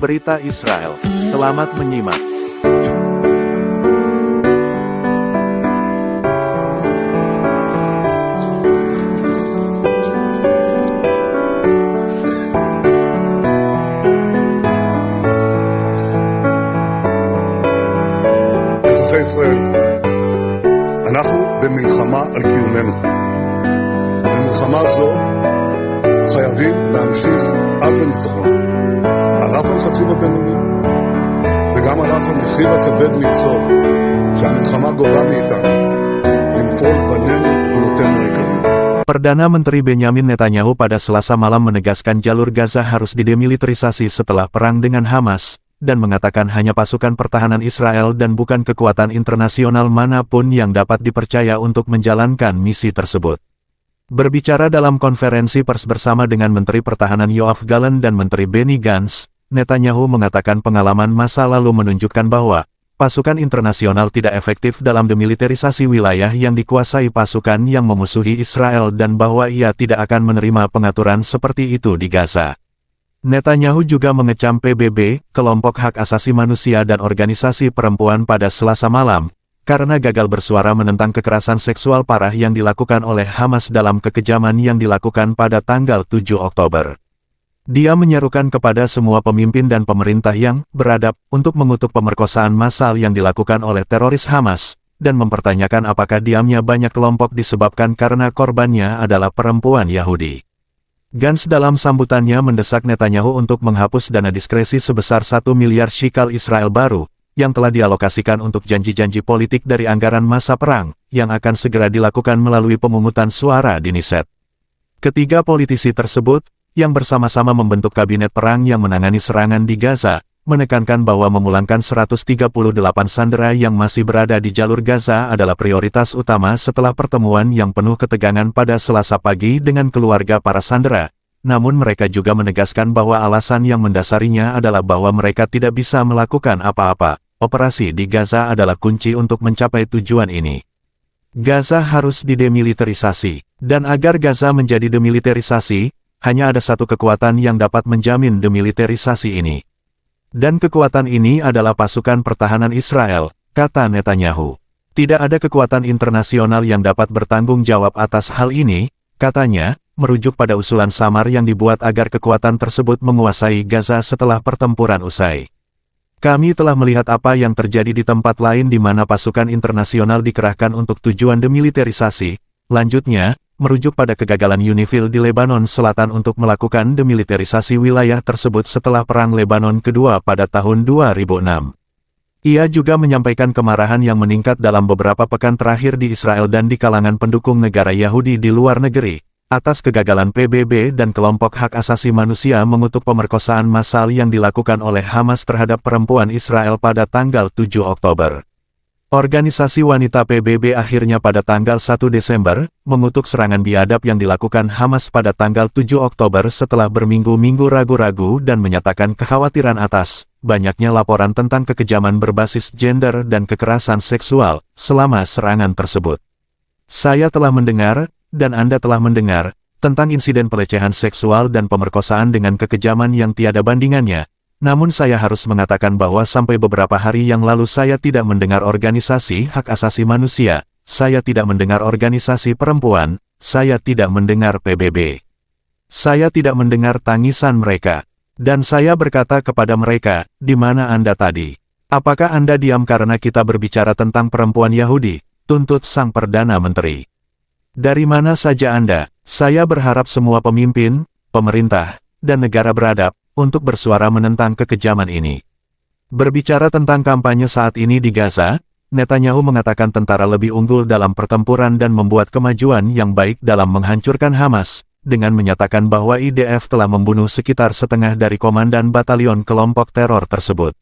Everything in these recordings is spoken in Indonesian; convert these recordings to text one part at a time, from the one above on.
Berita Israel. Selamat menyimak. אזרחי ישראל, אנחנו במלחמה על קיומנו. במלחמה זו חייבים להמשיך עד לניצחון. על אף הלחצים הבינלאומיים, וגם על אף המחיר הכבד מנשוא שהמלחמה גובה מאיתנו, למפול בנינו ובנותינו היקרים. Perdana Menteri Benyamin Netanyahu pada Selasa malam menegaskan jalur Gaza harus didemilitarisasi setelah perang dengan Hamas, dan mengatakan hanya pasukan pertahanan Israel dan bukan kekuatan internasional manapun yang dapat dipercaya untuk menjalankan misi tersebut. Berbicara dalam konferensi pers bersama dengan Menteri Pertahanan Yoav Gallant dan Menteri Benny Gantz, Netanyahu mengatakan pengalaman masa lalu menunjukkan bahwa pasukan internasional tidak efektif dalam demilitarisasi wilayah yang dikuasai pasukan yang memusuhi Israel dan bahwa ia tidak akan menerima pengaturan seperti itu di Gaza. Netanyahu juga mengecam PBB, kelompok hak asasi manusia dan organisasi perempuan pada Selasa malam, karena gagal bersuara menentang kekerasan seksual parah yang dilakukan oleh Hamas dalam kekejaman yang dilakukan pada tanggal 7 Oktober. Dia menyerukan kepada semua pemimpin dan pemerintah yang beradab untuk mengutuk pemerkosaan massal yang dilakukan oleh teroris Hamas, dan mempertanyakan apakah diamnya banyak kelompok disebabkan karena korbannya adalah perempuan Yahudi. Gantz dalam sambutannya mendesak Netanyahu untuk menghapus dana diskresi sebesar 1 miliar shekel Israel baru, yang telah dialokasikan untuk janji-janji politik dari anggaran masa perang, yang akan segera dilakukan melalui pemungutan suara di Knesset. Ketiga politisi tersebut, yang bersama-sama membentuk kabinet perang yang menangani serangan di Gaza, menekankan bahwa memulangkan 138 sandera yang masih berada di jalur Gaza adalah prioritas utama setelah pertemuan yang penuh ketegangan pada Selasa pagi dengan keluarga para sandera. Namun mereka juga menegaskan bahwa alasan yang mendasarinya adalah bahwa mereka tidak bisa melakukan apa-apa. Operasi di Gaza adalah kunci untuk mencapai tujuan ini. Gaza harus didemilitarisasi, dan agar Gaza menjadi demilitarisasi, hanya ada satu kekuatan yang dapat menjamin demilitarisasi ini. Dan kekuatan ini adalah pasukan pertahanan Israel, kata Netanyahu. Tidak ada kekuatan internasional yang dapat bertanggung jawab atas hal ini, katanya, merujuk pada usulan samar yang dibuat agar kekuatan tersebut menguasai Gaza setelah pertempuran usai. Kami telah melihat apa yang terjadi di tempat lain di mana pasukan internasional dikerahkan untuk tujuan demilitarisasi, lanjutnya, merujuk pada kegagalan UNIFIL di Lebanon Selatan untuk melakukan demilitarisasi wilayah tersebut setelah Perang Lebanon Kedua pada tahun 2006. Ia juga menyampaikan kemarahan yang meningkat dalam beberapa pekan terakhir di Israel dan di kalangan pendukung negara Yahudi di luar negeri, atas kegagalan PBB dan kelompok hak asasi manusia mengutuk pemerkosaan massal yang dilakukan oleh Hamas terhadap perempuan Israel pada tanggal 7 Oktober. Organisasi wanita PBB akhirnya pada tanggal 1 Desember, mengutuk serangan biadab yang dilakukan Hamas pada tanggal 7 Oktober setelah berminggu-minggu ragu-ragu dan menyatakan kekhawatiran atas banyaknya laporan tentang kekejaman berbasis gender dan kekerasan seksual selama serangan tersebut. Saya telah mendengar, dan Anda telah mendengar, tentang insiden pelecehan seksual dan pemerkosaan dengan kekejaman yang tiada bandingannya. Namun saya harus mengatakan bahwa sampai beberapa hari yang lalu saya tidak mendengar organisasi hak asasi manusia, saya tidak mendengar organisasi perempuan, saya tidak mendengar PBB. Saya tidak mendengar tangisan mereka. Dan saya berkata kepada mereka, di mana Anda tadi? Apakah Anda diam karena kita berbicara tentang perempuan Yahudi? Tuntut Sang Perdana Menteri. Dari mana saja Anda? Saya berharap semua pemimpin, pemerintah, dan negara beradab, untuk bersuara menentang kekejaman ini. Berbicara tentang kampanye saat ini di Gaza, Netanyahu mengatakan tentara lebih unggul dalam pertempuran dan membuat kemajuan yang baik dalam menghancurkan Hamas, dengan menyatakan bahwa IDF telah membunuh sekitar setengah dari komandan batalion kelompok teror tersebut.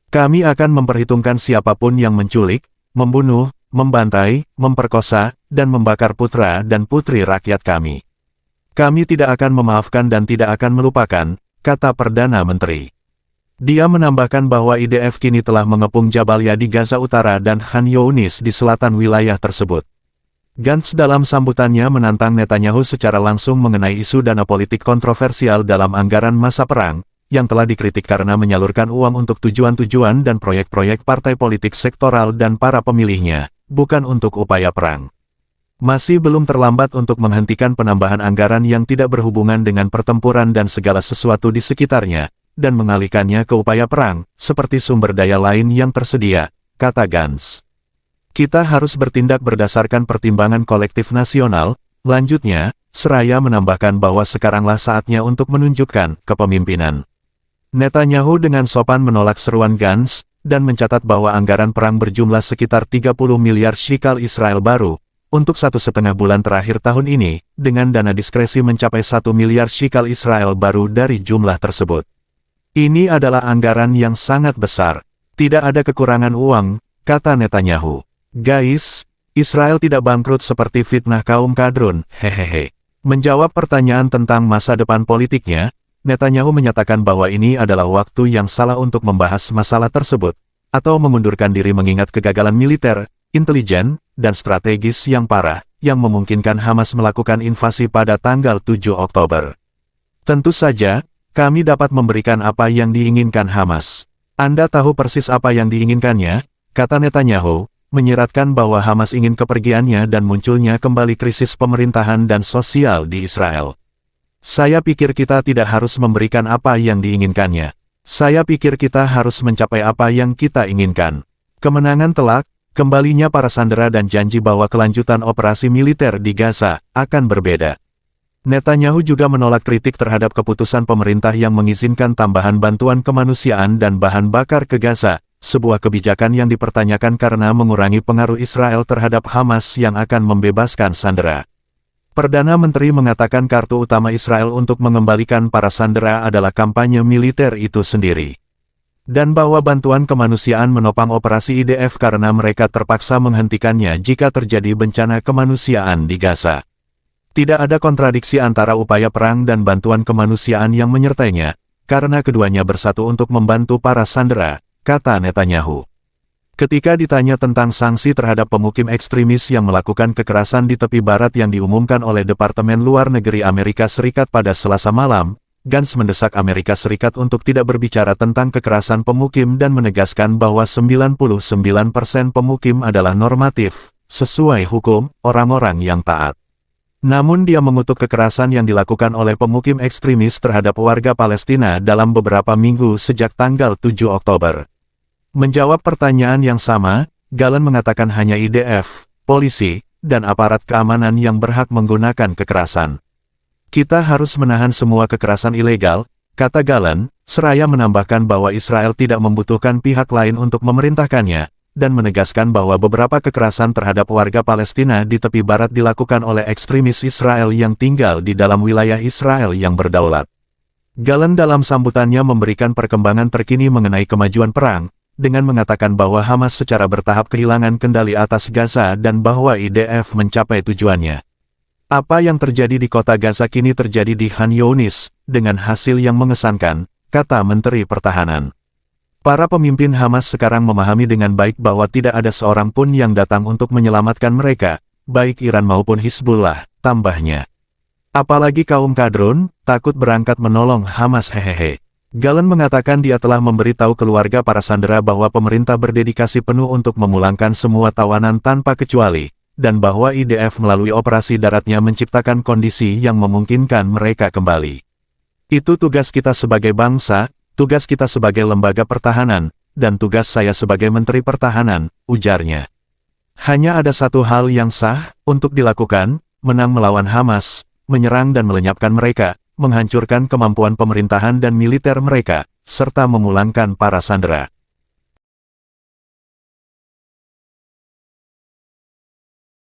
Kami akan memperhitungkan siapapun yang menculik, membunuh, membantai, memperkosa, dan membakar putra dan putri rakyat kami. Kami tidak akan memaafkan dan tidak akan melupakan, kata Perdana Menteri. Dia menambahkan bahwa IDF kini telah mengepung Jabalia di Gaza Utara dan Khan Younis di selatan wilayah tersebut. Gantz dalam sambutannya menantang Netanyahu secara langsung mengenai isu dana politik kontroversial dalam anggaran masa perang, yang telah dikritik karena menyalurkan uang untuk tujuan-tujuan dan proyek-proyek partai politik sektoral dan para pemilihnya, bukan untuk upaya perang. Masih belum terlambat untuk menghentikan penambahan anggaran yang tidak berhubungan dengan pertempuran dan segala sesuatu di sekitarnya, dan mengalihkannya ke upaya perang, seperti sumber daya lain yang tersedia, kata Gantz. Kita harus bertindak berdasarkan pertimbangan kolektif nasional, lanjutnya, seraya menambahkan bahwa sekaranglah saatnya untuk menunjukkan kepemimpinan. Netanyahu dengan sopan menolak seruan Gantz, dan mencatat bahwa anggaran perang berjumlah sekitar 30 miliar shekel Israel baru, untuk 1,5 bulan terakhir tahun ini, dengan dana diskresi mencapai 1 miliar shekel Israel baru dari jumlah tersebut. Ini adalah anggaran yang sangat besar. Tidak ada kekurangan uang, kata Netanyahu. Guys, Israel tidak bangkrut seperti fitnah kaum kadrun, hehehe. Menjawab pertanyaan tentang masa depan politiknya, Netanyahu menyatakan bahwa ini adalah waktu yang salah untuk membahas masalah tersebut, atau mengundurkan diri mengingat kegagalan militer, intelijen, dan strategis yang parah, yang memungkinkan Hamas melakukan invasi pada tanggal 7 Oktober. Tentu saja, kami dapat memberikan apa yang diinginkan Hamas. Anda tahu persis apa yang diinginkannya, kata Netanyahu, menyiratkan bahwa Hamas ingin kepergiannya dan munculnya kembali krisis pemerintahan dan sosial di Israel. Saya pikir kita tidak harus memberikan apa yang diinginkannya. Saya pikir kita harus mencapai apa yang kita inginkan. Kemenangan telak, kembalinya para sandera dan janji bahwa kelanjutan operasi militer di Gaza akan berbeda. Netanyahu juga menolak kritik terhadap keputusan pemerintah yang mengizinkan tambahan bantuan kemanusiaan dan bahan bakar ke Gaza, sebuah kebijakan yang dipertanyakan karena mengurangi pengaruh Israel terhadap Hamas yang akan membebaskan sandera. Perdana Menteri mengatakan kartu utama Israel untuk mengembalikan para sandera adalah kampanye militer itu sendiri. Dan bahwa bantuan kemanusiaan menopang operasi IDF karena mereka terpaksa menghentikannya jika terjadi bencana kemanusiaan di Gaza. Tidak ada kontradiksi antara upaya perang dan bantuan kemanusiaan yang menyertainya, karena keduanya bersatu untuk membantu para sandera, kata Netanyahu. Ketika ditanya tentang sanksi terhadap pemukim ekstremis yang melakukan kekerasan di tepi barat yang diumumkan oleh Departemen Luar Negeri Amerika Serikat pada Selasa malam, Gantz mendesak Amerika Serikat untuk tidak berbicara tentang kekerasan pemukim dan menegaskan bahwa 99% pemukim adalah normatif, sesuai hukum, orang-orang yang taat. Namun dia mengutuk kekerasan yang dilakukan oleh pemukim ekstremis terhadap warga Palestina dalam beberapa minggu sejak tanggal 7 Oktober. Menjawab pertanyaan yang sama, Gallant mengatakan hanya IDF, polisi, dan aparat keamanan yang berhak menggunakan kekerasan. Kita harus menahan semua kekerasan ilegal, kata Gallant, seraya menambahkan bahwa Israel tidak membutuhkan pihak lain untuk memerintahkannya, dan menegaskan bahwa beberapa kekerasan terhadap warga Palestina di tepi barat dilakukan oleh ekstremis Israel yang tinggal di dalam wilayah Israel yang berdaulat. Gallant dalam sambutannya memberikan perkembangan terkini mengenai kemajuan perang, dengan mengatakan bahwa Hamas secara bertahap kehilangan kendali atas Gaza dan bahwa IDF mencapai tujuannya. Apa yang terjadi di kota Gaza kini terjadi di Khan Younis, dengan hasil yang mengesankan, kata Menteri Pertahanan. Para pemimpin Hamas sekarang memahami dengan baik bahwa tidak ada seorang pun yang datang untuk menyelamatkan mereka, baik Iran maupun Hizbullah, tambahnya. Apalagi kaum kadrun, takut berangkat menolong Hamas hehehe. Gallant mengatakan dia telah memberitahu keluarga para sandera bahwa pemerintah berdedikasi penuh untuk memulangkan semua tawanan tanpa kecuali, dan bahwa IDF melalui operasi daratnya menciptakan kondisi yang memungkinkan mereka kembali. Itu tugas kita sebagai bangsa, tugas kita sebagai lembaga pertahanan, dan tugas saya sebagai Menteri Pertahanan, ujarnya. Hanya ada satu hal yang sah untuk dilakukan, menang melawan Hamas, menyerang dan melenyapkan mereka, menghancurkan kemampuan pemerintahan dan militer mereka, serta memulangkan para sandera.